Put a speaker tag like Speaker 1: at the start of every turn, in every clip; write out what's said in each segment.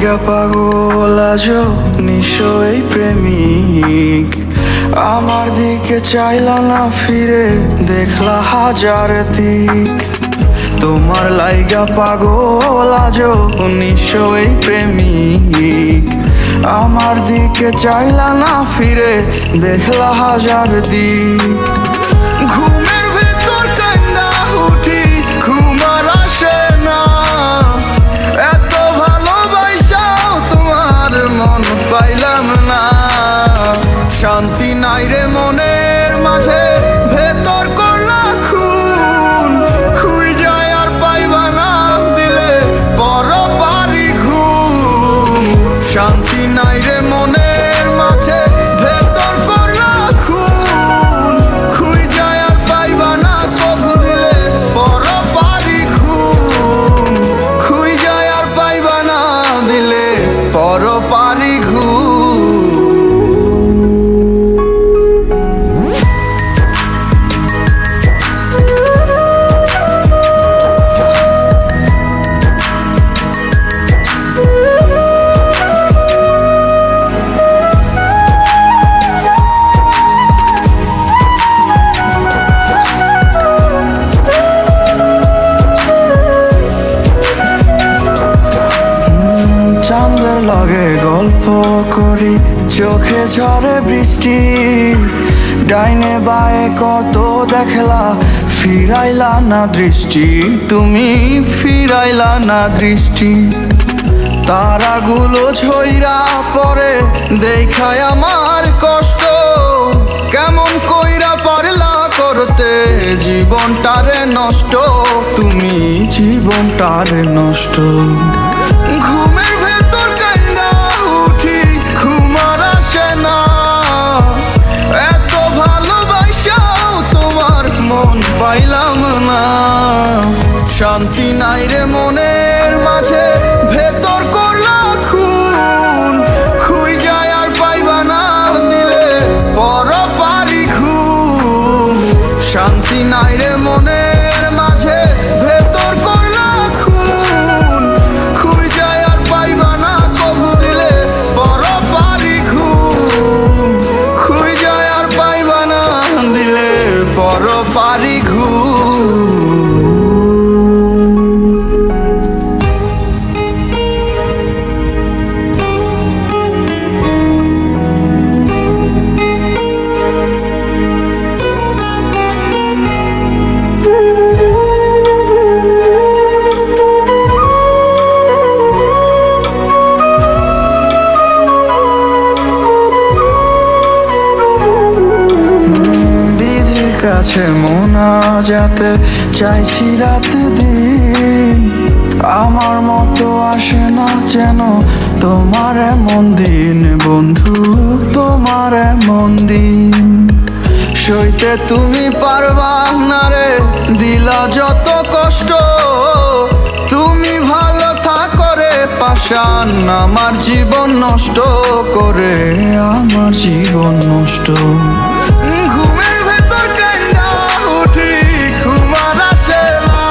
Speaker 1: লাইগা পাগল আজো নিশ্চয়ই প্রেমিক আমার দিকে চাইলা না ফিরে দেখলা হাজার দিক। তোমার লাইগা পাগল আজো নিশ্চয়ই প্রেমিক আমার দিকে চাইলা না ফিরে দেখলা হাজার দিক। ঘুমের ভেতর কান্দা উঠি ঘুম আর আসে না, এত ভালোবাসাও তোমার মন পাইলাম না। শান্তি নাই রে মনের মাঝে ভেতর করলা খুন, খুই যায় আর পাইবা না দিলে বড় পারি ঘুম। শান্তি নাই রে মনের মাঝে ভেতর করলা খুন, খুই যায় আর পাইবা না কবু দিলে বড় পারি ঘুম। খুই যায় আর পাইবা না দিলে বড় পারি ঘুম। চাঁদের লগে গল্প করি চোখে ঝরে বৃষ্টি, ডাইনে বায়ে কত দেখলা ফিরাইলা না দৃষ্টি, তুমি ফিরাইলা না দৃষ্টি। তারাগুলো ঝইরা পড়ে দেখায় আমার কষ্ট, কেমন কইরা পারলা করতে জীবনটারে নষ্ট, তুমি জীবনটারে নষ্ট। ঘুমের ভেতর কান্দা উঠি ঘুম আর আসে না, এত ভালোবাসাও তোমার মন পাইলাম না। শান্তি নাই রে মনের মাঝে ভেতর করলা খুন, খুই যায় আর পাইবা না দিলে বড় পারি ঘুম। শান্তি নাই রে মনের মাঝে ভেতর করলা খুন, খুই যায় আর পাইবা না কবু দিলে বড় পারি ঘুম। খুই যায় আর পাইবা না দিলে বড় পারি ঘুম। কাছে মোনাজাতে চাইছি রাত দিন, আমার মতো আসে না যেন তোমার এমন দিন বন্ধু, তোমার এমন দিন। সইতে তুমি পারবা না রে দিলা যত কষ্ট, তুমি ভালো থাকো রে পাশান আমার জীবন নষ্ট করে, আমার জীবন নষ্ট। ঘুমের ভেতর কান্দা উঠি ঘুম আর আসে না,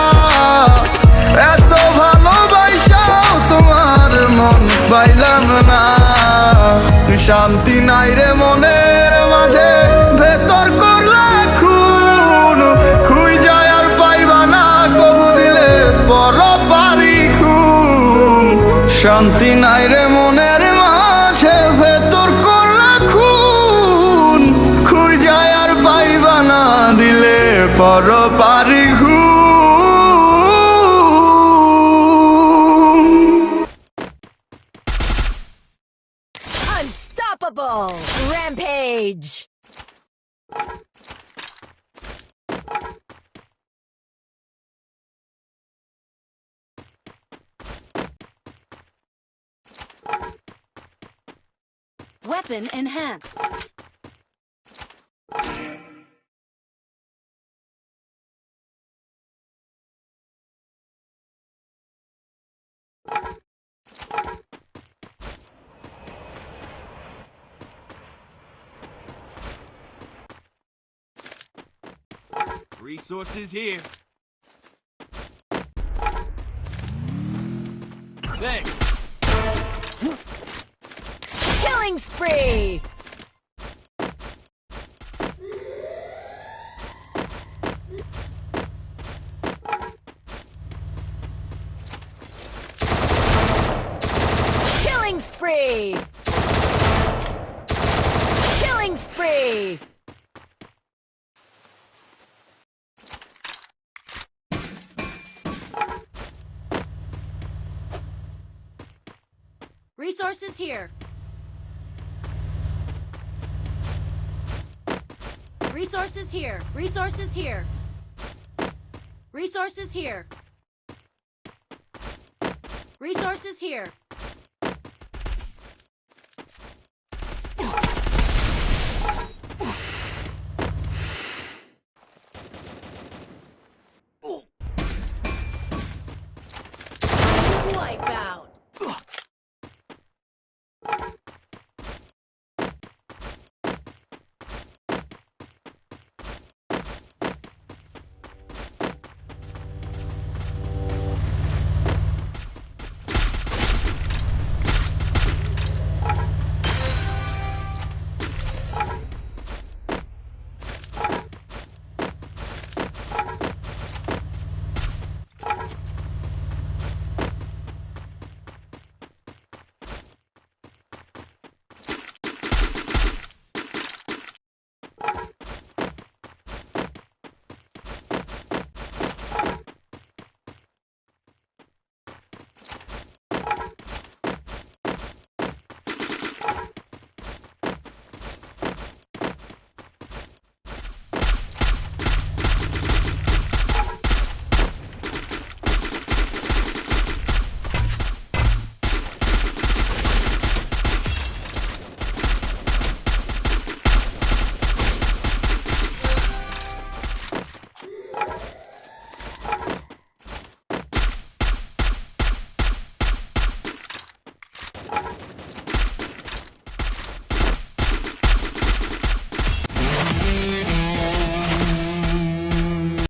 Speaker 1: এত ভালোবাসাও তোমার মন পাইলাম না। শান্তি নাই রে মনের মাঝে ভেতর করলা খুন, খুই যায় আর পাইবা না কবু দিলে বড় পারি ঘুম। শান্তি নাই রে মনের মাঝে ভেতর করলা খুন, খুই যায় আর পাইবা না দিলে বড় পারি ঘুম।
Speaker 2: Unstoppable Rampage. Weapon enhanced.
Speaker 3: Resources here. Thanks.
Speaker 2: Killing spree! Killing spree! Killing spree! Resources here. Resources here. Resources here. Resources here. Resources here.